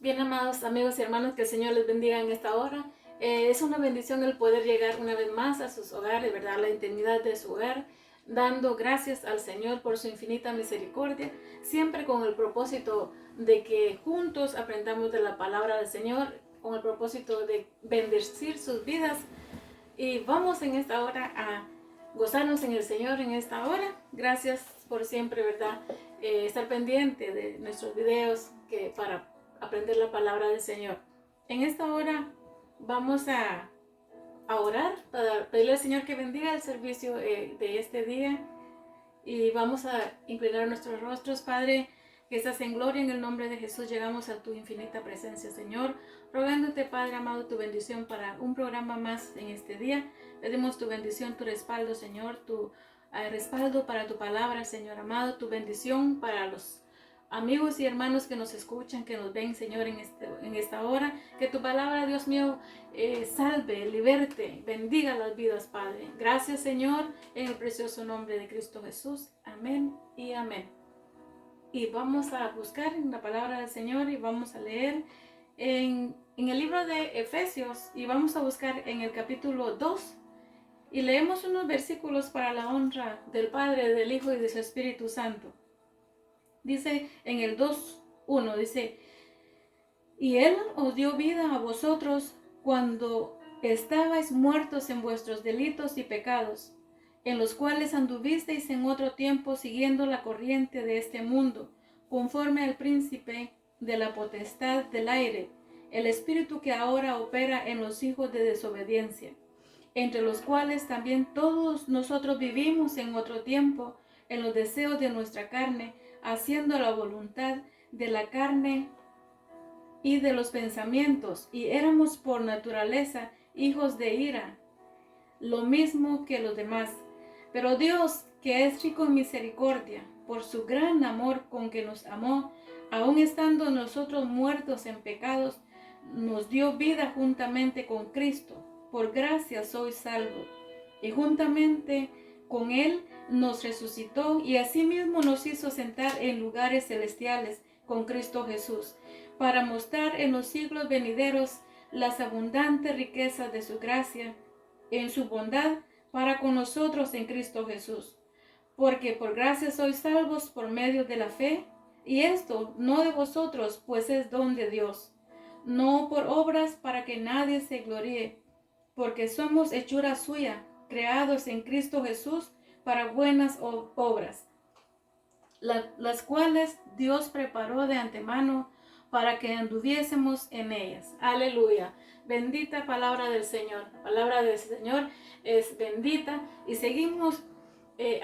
Bien, amados amigos y hermanos, que el Señor les bendiga en esta hora. Es una bendición el poder llegar una vez más a sus hogares, ¿verdad? La intimidad de su hogar, dando gracias al Señor por su infinita misericordia, siempre con el propósito de que juntos aprendamos de la palabra del Señor, con el propósito de bendecir sus vidas. Y vamos en esta hora a gozarnos en el Señor en esta hora. Gracias por siempre, ¿verdad? Estar pendiente de nuestros videos para aprender la palabra del Señor. En esta hora vamos a orar para pedirle al Señor que bendiga el servicio de este día, y vamos a inclinar nuestros rostros. Padre, que estás en gloria, en el nombre de Jesús llegamos a tu infinita presencia, Señor, rogándote, Padre amado, tu bendición para un programa más en este día. Pedimos tu bendición, tu respaldo, Señor, tu respaldo para tu palabra, Señor amado, tu bendición para los amigos y hermanos que nos escuchan, que nos ven, Señor, en esta hora. Que tu palabra, Dios mío, salve, liberte, bendiga las vidas, Padre. Gracias, Señor, en el precioso nombre de Cristo Jesús. Amén y amén. Y vamos a buscar en la palabra del Señor y vamos a leer en el libro de Efesios, y vamos a buscar en el capítulo 2 y leemos unos versículos para la honra del Padre, del Hijo y de su Espíritu Santo. Dice en el 2:1, dice: y Él os dio vida a vosotros cuando estabais muertos en vuestros delitos y pecados, en los cuales anduvisteis en otro tiempo siguiendo la corriente de este mundo, conforme al príncipe de la potestad del aire, el espíritu que ahora opera en los hijos de desobediencia, entre los cuales también todos nosotros vivimos en otro tiempo, en los deseos de nuestra carne, haciendo la voluntad de la carne y de los pensamientos, y éramos por naturaleza hijos de ira, lo mismo que los demás. Pero Dios, que es rico en misericordia, por su gran amor con que nos amó, aun estando nosotros muertos en pecados, nos dio vida juntamente con Cristo. Por gracia sois salvos. Y juntamente con Él nos resucitó, y asimismo nos hizo sentar en lugares celestiales con Cristo Jesús, para mostrar en los siglos venideros las abundantes riquezas de su gracia, en su bondad para con nosotros en Cristo Jesús. Porque por gracia sois salvos por medio de la fe, y esto no de vosotros, pues es don de Dios, no por obras para que nadie se gloríe, porque somos hechura suya, creados en Cristo Jesús para buenas obras, las cuales Dios preparó de antemano para que anduviésemos en ellas. Aleluya. Bendita palabra del Señor. La palabra del Señor es bendita, y seguimos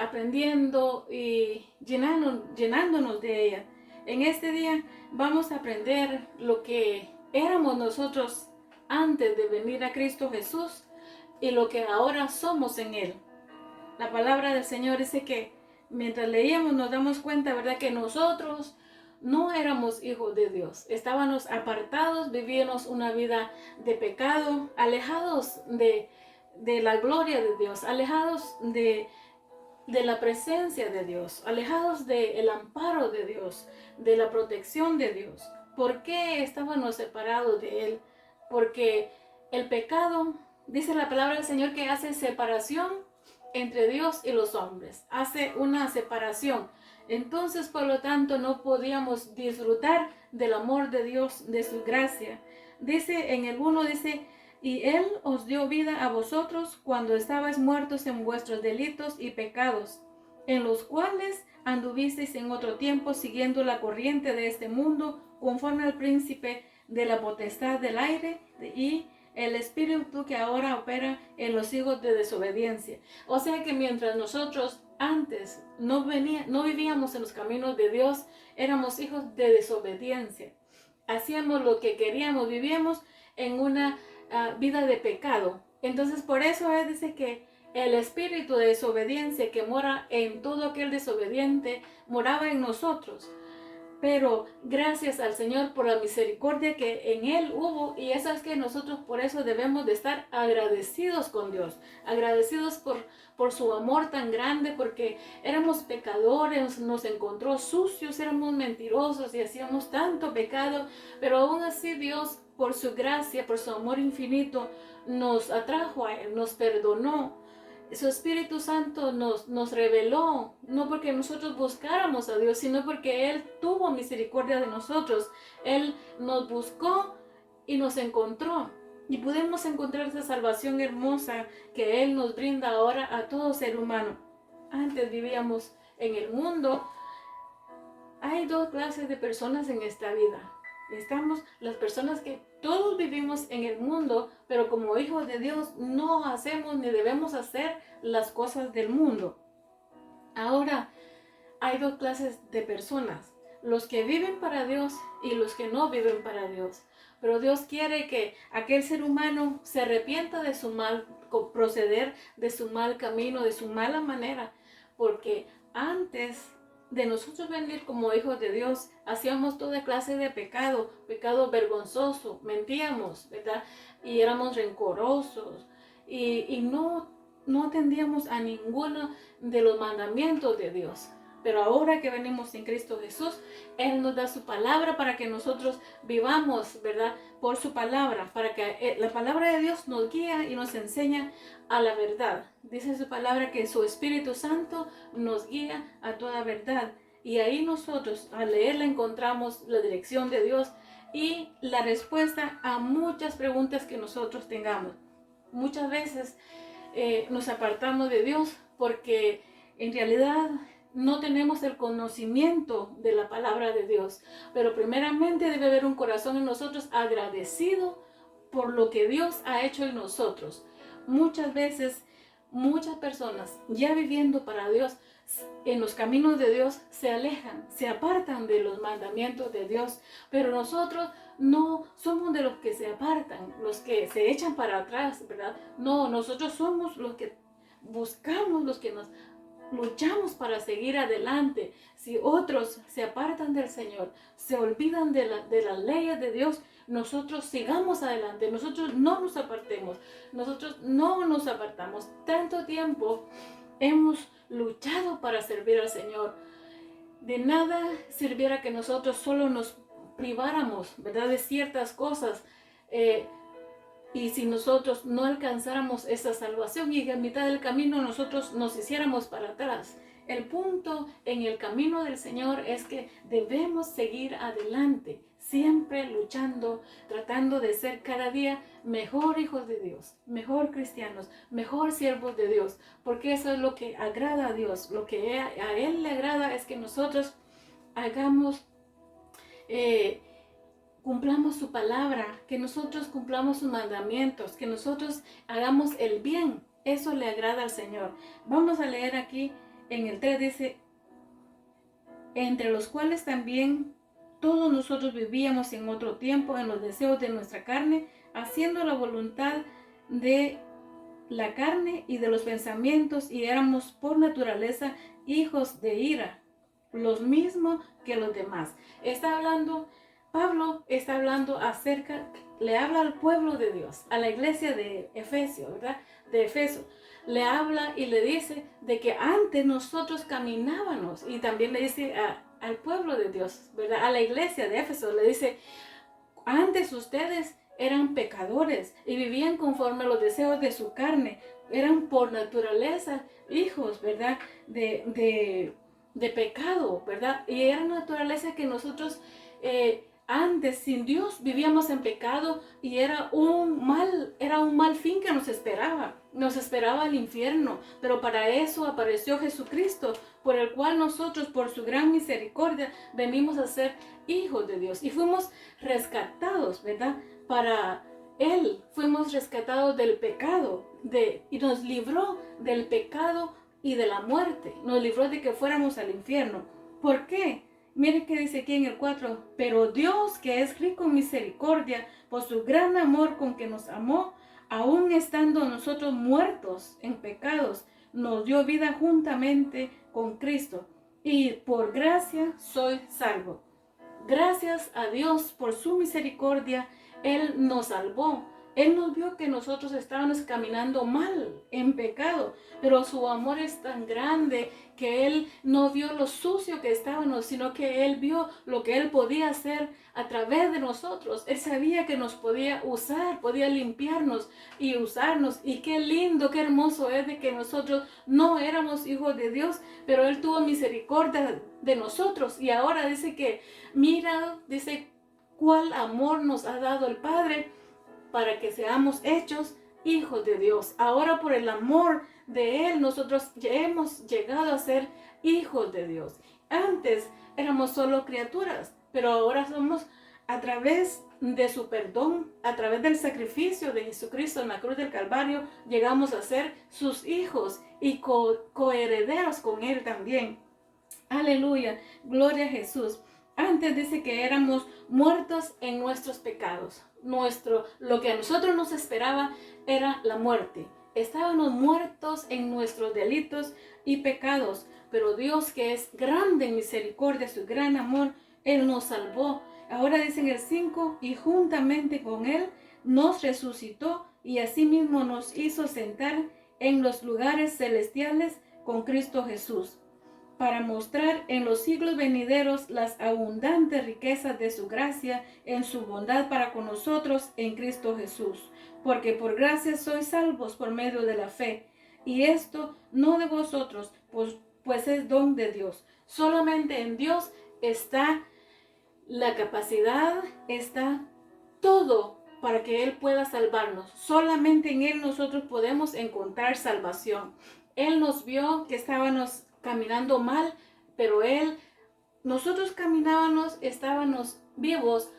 aprendiendo y llenándonos de ella. En este día vamos a aprender lo que éramos nosotros antes de venir a Cristo Jesús y lo que ahora somos en Él. La palabra del Señor dice que mientras leíamos nos damos cuenta, ¿verdad?, que nosotros no éramos hijos de Dios. Estábamos apartados, vivíamos una vida de pecado, alejados de la gloria de Dios, alejados de la presencia de Dios, alejados del amparo de Dios, de la protección de Dios. ¿Por qué estábamos separados de Él? Porque el pecado, dice la palabra del Señor, que hace separación entre Dios y los hombres, hace una separación. Entonces, por lo tanto, no podíamos disfrutar del amor de Dios, de su gracia. Dice en el 1, dice: y Él os dio vida a vosotros cuando estabais muertos en vuestros delitos y pecados, en los cuales anduvisteis en otro tiempo siguiendo la corriente de este mundo, conforme al príncipe de la potestad del aire y el espíritu que ahora opera en los hijos de desobediencia. O sea que mientras nosotros antes no vivíamos en los caminos de Dios, éramos hijos de desobediencia. Hacíamos lo que queríamos, vivíamos en una vida de pecado. Entonces por eso dice que el espíritu de desobediencia que mora en todo aquel desobediente moraba en nosotros. Pero gracias al Señor por la misericordia que en Él hubo, y eso es que nosotros por eso debemos de estar agradecidos con Dios, agradecidos por su amor tan grande, porque éramos pecadores, nos encontró sucios, éramos mentirosos y hacíamos tanto pecado, pero aún así Dios, por su gracia, por su amor infinito, nos atrajo a Él, nos perdonó. Su Espíritu Santo nos reveló, no porque nosotros buscáramos a Dios, sino porque Él tuvo misericordia de nosotros. Él nos buscó y nos encontró. Y pudimos encontrar esa salvación hermosa que Él nos brinda ahora a todo ser humano. Antes vivíamos en el mundo. Hay dos clases de personas en esta vida. Estamos las personas que todos vivimos en el mundo, pero como hijos de Dios no hacemos ni debemos hacer las cosas del mundo. Ahora hay dos clases de personas, los que viven para Dios y los que no viven para Dios. Pero Dios quiere que aquel ser humano se arrepienta de su mal proceder, de su mal camino, de su mala manera, porque antes de nosotros venir como hijos de Dios, hacíamos toda clase de pecado, pecado vergonzoso, mentíamos, ¿verdad? Y éramos rencorosos y no atendíamos a ninguno de los mandamientos de Dios. Pero ahora que venimos en Cristo Jesús, Él nos da su palabra para que nosotros vivamos, ¿verdad? Por su palabra, para que la palabra de Dios nos guía y nos enseña a la verdad. Dice su palabra que su Espíritu Santo nos guía a toda verdad. Y ahí nosotros, al leerla, encontramos la dirección de Dios y la respuesta a muchas preguntas que nosotros tengamos. Muchas veces nos apartamos de Dios porque en realidad no tenemos el conocimiento de la palabra de Dios, pero primeramente debe haber un corazón en nosotros agradecido por lo que Dios ha hecho en nosotros. Muchas veces, muchas personas ya viviendo para Dios, en los caminos de Dios, se alejan, se apartan de los mandamientos de Dios, pero nosotros no somos de los que se apartan, los que se echan para atrás, ¿verdad? No, nosotros somos los que buscamos, los que nos luchamos para seguir adelante. Si otros se apartan del Señor, se olvidan de las leyes de Dios, nosotros sigamos adelante, nosotros no nos apartemos, nosotros no nos apartamos. Tanto tiempo hemos luchado para servir al Señor. De nada sirviera que nosotros solo nos priváramos, ¿verdad?, de ciertas cosas. Y si nosotros no alcanzáramos esa salvación y a mitad del camino nosotros nos hiciéramos para atrás. El punto en el camino del Señor es que debemos seguir adelante, siempre luchando, tratando de ser cada día mejor hijos de Dios, mejor cristianos, mejor siervos de Dios, porque eso es lo que agrada a Dios. Lo que a Él le agrada es que nosotros hagamos cumplamos su palabra, que nosotros cumplamos sus mandamientos, que nosotros hagamos el bien. Eso le agrada al Señor. Vamos a leer aquí en el 3, dice, entre los cuales también todos nosotros vivíamos en otro tiempo en los deseos de nuestra carne, haciendo la voluntad de la carne y de los pensamientos, y éramos por naturaleza hijos de ira, los mismos que los demás. Pablo está hablando le habla al pueblo de Dios, a la iglesia de Efesio, ¿verdad? De Efeso. Le habla y le dice de que antes nosotros caminábamos, y también le dice al pueblo de Dios, ¿verdad? A la iglesia de Éfeso, le dice, antes ustedes eran pecadores y vivían conforme a los deseos de su carne, eran por naturaleza hijos, ¿verdad? De pecado, ¿verdad? Y era naturaleza que nosotros antes sin Dios vivíamos en pecado y era un mal fin que nos esperaba el infierno, pero para eso apareció Jesucristo, por el cual nosotros por su gran misericordia venimos a ser hijos de Dios y fuimos rescatados, ¿verdad? Para Él fuimos rescatados del pecado y nos libró del pecado y de la muerte, nos libró de que fuéramos al infierno. ¿Por qué? Miren que dice aquí en el 4, pero Dios, que es rico en misericordia, por su gran amor con que nos amó, aun estando nosotros muertos en pecados, nos dio vida juntamente con Cristo, y por gracia soy salvo. gracias a Dios por su misericordia, Él nos salvó. Él nos vio que nosotros estábamos caminando mal, en pecado, pero su amor es tan grande que Él no vio lo sucio que estábamos, sino que Él vio lo que Él podía hacer a través de nosotros. Él sabía que nos podía usar, podía limpiarnos y usarnos. Y qué lindo, qué hermoso es de que nosotros no éramos hijos de Dios, pero Él tuvo misericordia de nosotros. Y ahora dice que, mira, dice, cuál amor nos ha dado el Padre para que seamos hechos hijos de Dios. Ahora por el amor de Él nosotros hemos llegado a ser hijos de Dios. Antes éramos solo criaturas, pero ahora somos, a través de su perdón, a través del sacrificio de Jesucristo en la cruz del Calvario, llegamos a ser sus hijos y coherederos con Él también. Aleluya, gloria a Jesús. Antes dice que éramos muertos en nuestros pecados. Lo que a nosotros nos esperaba era la muerte. Estábamos muertos en nuestros delitos y pecados, pero Dios, que es grande en misericordia, su gran amor, Él nos salvó. Ahora dice en el 5, y juntamente con Él nos resucitó y asimismo nos hizo sentar en los lugares celestiales con Cristo Jesús, para mostrar en los siglos venideros las abundantes riquezas de su gracia en su bondad para con nosotros en Cristo Jesús. Porque por gracia sois salvos por medio de la fe, y esto no de vosotros, pues es don de Dios. Solamente en Dios está la capacidad, está todo para que Él pueda salvarnos. Solamente en Él nosotros podemos encontrar salvación. Él nos vio que estábamos caminando mal, pero nosotros caminábamos, estábamos vivos,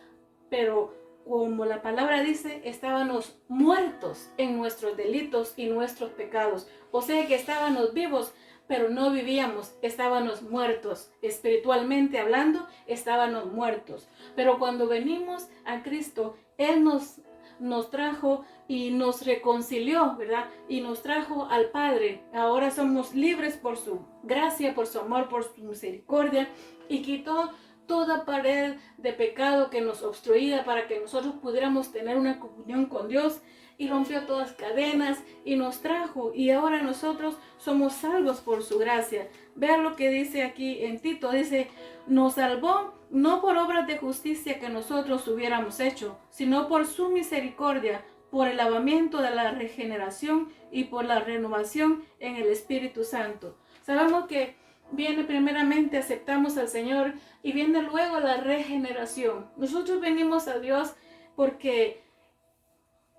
pero como la palabra dice, estábamos muertos en nuestros delitos y nuestros pecados. O sea que estábamos vivos, pero no vivíamos, estábamos muertos. Espiritualmente hablando, estábamos muertos. Pero cuando venimos a Cristo, Él nos trajo y nos reconcilió, ¿verdad? Y nos trajo al Padre. Ahora somos libres por su gracia, por su amor, por su misericordia, y quitó toda pared de pecado que nos obstruía para que nosotros pudiéramos tener una comunión con Dios, y rompió todas cadenas y nos trajo, y ahora nosotros somos salvos por su gracia. Vean lo que dice aquí en Tito, dice, nos salvó no por obras de justicia que nosotros hubiéramos hecho, sino por su misericordia, por el lavamiento de la regeneración y por la renovación en el Espíritu Santo. Sabemos que viene primeramente, aceptamos al Señor, y viene luego la regeneración. Nosotros venimos a Dios porque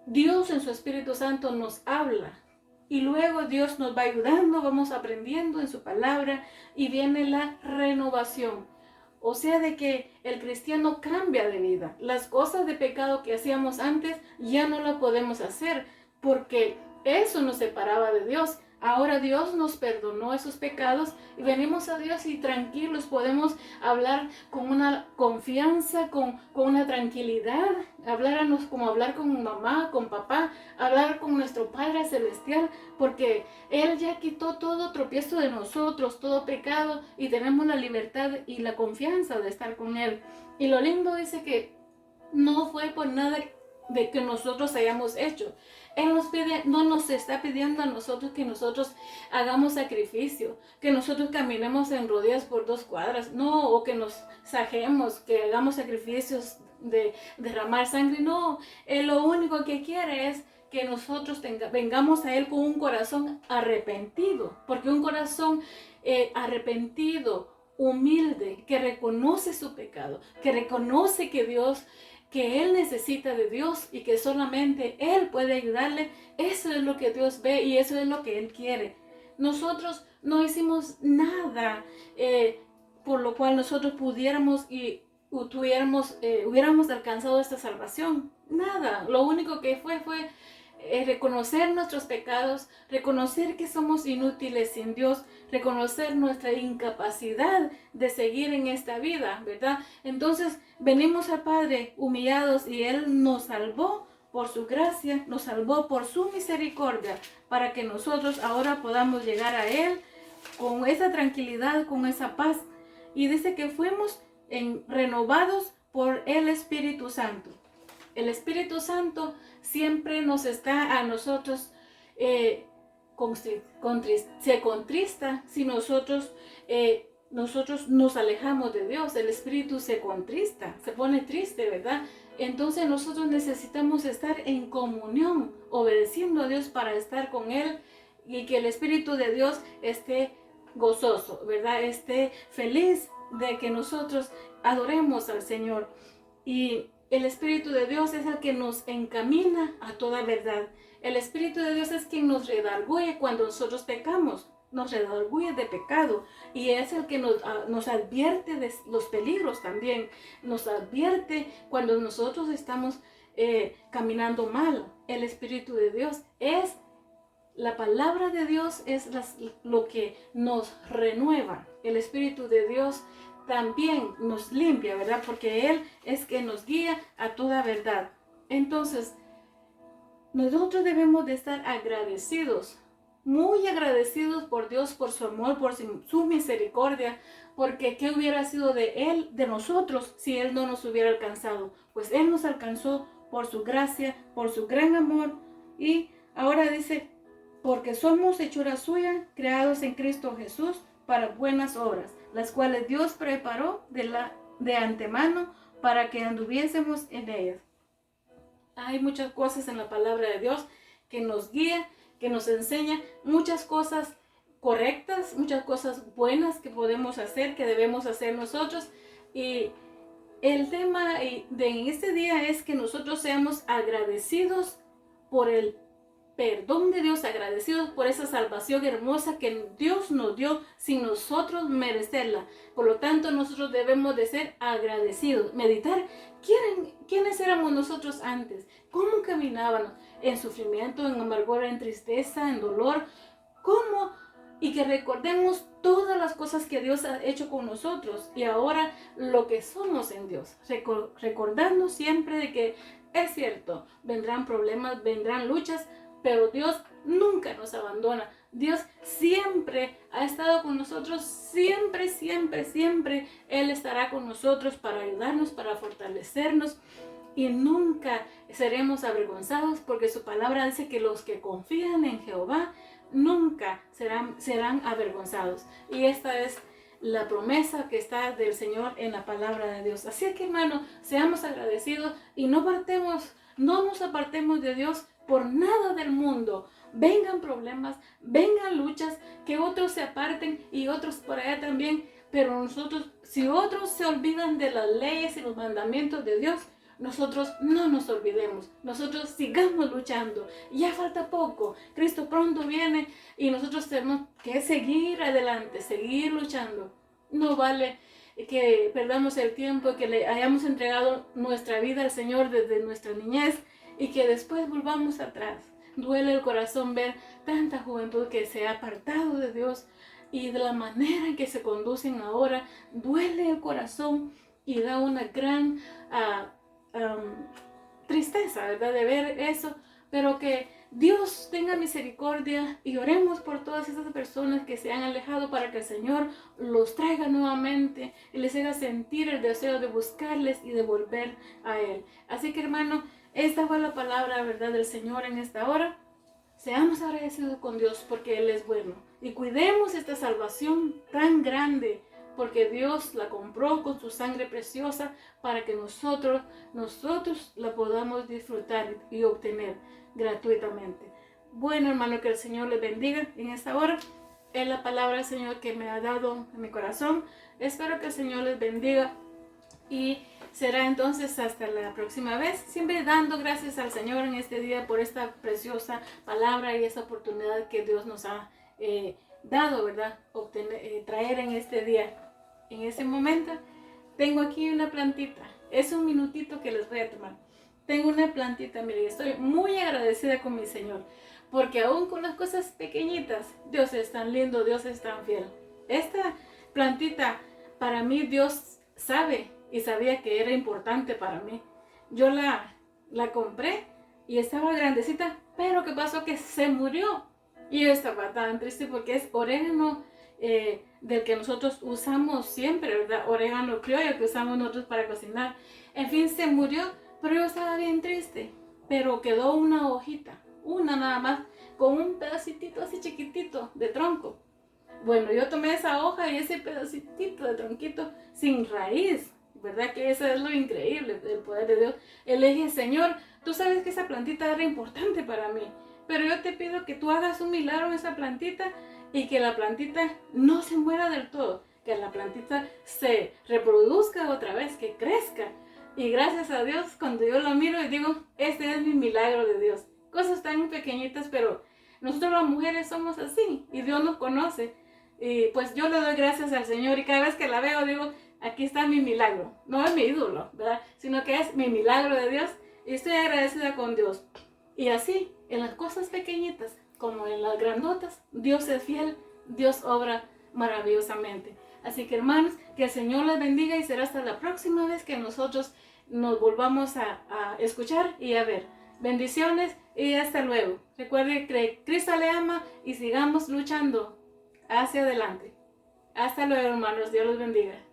Dios en su Espíritu Santo nos habla, y luego Dios nos va ayudando, vamos aprendiendo en su palabra, y viene la renovación. O sea, de que el cristiano cambia de vida. Las cosas de pecado que hacíamos antes ya no las podemos hacer, porque eso nos separaba de Dios. Ahora Dios nos perdonó esos pecados y venimos a Dios y tranquilos podemos hablar con una confianza, con una tranquilidad, como hablar con mamá, con papá, hablar con nuestro Padre Celestial, porque Él ya quitó todo tropiezo de nosotros, todo pecado, y tenemos la libertad y la confianza de estar con Él. Y lo lindo dice que no fue por nada de que nosotros hayamos hecho. Él no nos está pidiendo a nosotros que nosotros hagamos sacrificio, que nosotros caminemos en rodillas por 2 cuadras, no, o que nos sajemos, que hagamos sacrificios de derramar sangre, no. Él lo único que quiere es que nosotros vengamos a Él con un corazón arrepentido, porque un corazón arrepentido, humilde, que reconoce su pecado, que reconoce que Él necesita de Dios y que solamente Él puede ayudarle. Eso es lo que Dios ve y eso es lo que Él quiere. Nosotros no hicimos nada por lo cual nosotros pudiéramos y hubiéramos alcanzado esta salvación. Nada. Lo único que fue reconocer nuestros pecados, reconocer que somos inútiles sin Dios, reconocer nuestra incapacidad de seguir en esta vida, ¿verdad? Entonces venimos al Padre humillados y Él nos salvó por su gracia, nos salvó por su misericordia, para que nosotros ahora podamos llegar a Él con esa tranquilidad, con esa paz. Y dice que fuimos renovados por el Espíritu Santo. El Espíritu Santo siempre nos está a nosotros, se contrista si nosotros nos alejamos de Dios. El Espíritu se contrista, se pone triste, ¿verdad? Entonces nosotros necesitamos estar en comunión, obedeciendo a Dios para estar con Él, y que el Espíritu de Dios esté gozoso, ¿verdad? Esté feliz de que nosotros adoremos al Señor. Y el Espíritu de Dios es el que nos encamina a toda verdad. El Espíritu de Dios es quien nos redarguye cuando nosotros pecamos, nos redarguye de pecado, y es el que nos advierte de los peligros también, nos advierte cuando nosotros estamos caminando mal. El Espíritu de Dios es la palabra de Dios, es lo que nos renueva. El Espíritu de Dios también nos limpia, ¿verdad? Porque Él es que nos guía a toda verdad. Entonces, nosotros debemos de estar agradecidos, muy agradecidos por Dios, por su amor, por su misericordia, porque ¿qué hubiera sido de Él, de nosotros, si Él no nos hubiera alcanzado? Pues Él nos alcanzó por su gracia, por su gran amor. Y ahora dice, porque somos hechura suya, creados en Cristo Jesús para buenas obras, las cuales Dios preparó de antemano para que anduviésemos en ellas. Hay muchas cosas en la palabra de Dios que nos guía, que nos enseña muchas cosas correctas, muchas cosas buenas que podemos hacer, que debemos hacer nosotros. Y el tema de este día es que nosotros seamos agradecidos por el perdón de Dios, agradecidos por esa salvación hermosa que Dios nos dio sin nosotros merecerla. Por lo tanto, nosotros debemos de ser agradecidos, meditar quiénes éramos nosotros antes, cómo caminábamos en sufrimiento, en amargura, en tristeza, en dolor, cómo, y que recordemos todas las cosas que Dios ha hecho con nosotros y ahora lo que somos en Dios, recordando siempre de que es cierto, vendrán problemas, vendrán luchas, pero Dios nunca nos abandona. Dios siempre ha estado con nosotros, siempre, siempre, siempre Él estará con nosotros para ayudarnos, para fortalecernos, y nunca seremos avergonzados, porque su palabra dice que los que confían en Jehová nunca serán avergonzados. Y esta es la promesa que está del Señor en la palabra de Dios. Así que, hermano, seamos agradecidos y no nos apartemos de Dios por nada del mundo. Vengan problemas, vengan luchas, que otros se aparten y otros por allá también, pero nosotros, si otros se olvidan de las leyes y los mandamientos de Dios, nosotros no nos olvidemos, nosotros sigamos luchando. Ya falta poco, Cristo pronto viene y nosotros tenemos que seguir adelante, seguir luchando. No vale que perdamos el tiempo, que le hayamos entregado nuestra vida al Señor desde nuestra niñez y que después volvamos atrás. Duele el corazón ver tanta juventud que se ha apartado de Dios y de la manera en que se conducen ahora. Duele el corazón y da una gran tristeza, ¿verdad?, de ver eso. Pero que Dios tenga misericordia y oremos por todas esas personas que se han alejado, para que el Señor los traiga nuevamente y les haga sentir el deseo de buscarles y de volver a Él. Así que, hermano, esta fue la palabra, ¿verdad?, del Señor en esta hora. Seamos agradecidos con Dios porque Él es bueno. Y cuidemos esta salvación tan grande, porque Dios la compró con su sangre preciosa para que nosotros la podamos disfrutar y obtener gratuitamente. Bueno, hermano, que el Señor les bendiga en esta hora. Es la palabra del Señor que me ha dado en mi corazón. Espero que el Señor les bendiga y será entonces hasta la próxima vez, siempre dando gracias al Señor en este día por esta preciosa palabra y esta oportunidad que Dios nos ha dado, ¿verdad?, traer en este día. En ese momento tengo aquí una plantita, es un minutito que les voy a tomar. Tengo una plantita, mire, estoy muy agradecida con mi Señor, porque aún con las cosas pequeñitas, Dios es tan lindo, Dios es tan fiel. Esta plantita, para mí, Dios sabe y sabía que era importante para mí. Yo la compré y estaba grandecita, pero ¿qué pasó? Que se murió. Y yo estaba tan triste porque es orégano del que nosotros usamos siempre, ¿verdad? Orégano criollo que usamos nosotros para cocinar. En fin, se murió, pero yo estaba bien triste. Pero quedó una hojita, una nada más, con un pedacito así chiquitito de tronco. Bueno, yo tomé esa hoja y ese pedacito de tronquito sin raíz, ¿verdad? Que eso es lo increíble del poder de Dios. Él le dije, Señor, tú sabes que esa plantita era importante para mí, pero yo te pido que tú hagas un milagro en esa plantita y que la plantita no se muera del todo, que la plantita se reproduzca otra vez, que crezca. Y gracias a Dios, cuando yo lo miro y digo, este es mi milagro de Dios. Cosas tan pequeñitas, pero nosotros las mujeres somos así y Dios nos conoce. Y pues yo le doy gracias al Señor y cada vez que la veo digo, aquí está mi milagro. No es mi ídolo, ¿verdad? Sino que es mi milagro de Dios y estoy agradecida con Dios. Y así, en las cosas pequeñitas como en las grandotas, Dios es fiel, Dios obra maravillosamente. Así que hermanos, que el Señor les bendiga y será hasta la próxima vez que nosotros nos volvamos a escuchar y a ver. Bendiciones y hasta luego. Recuerde que Cristo le ama y sigamos luchando hacia adelante. Hasta luego, hermanos. Dios los bendiga.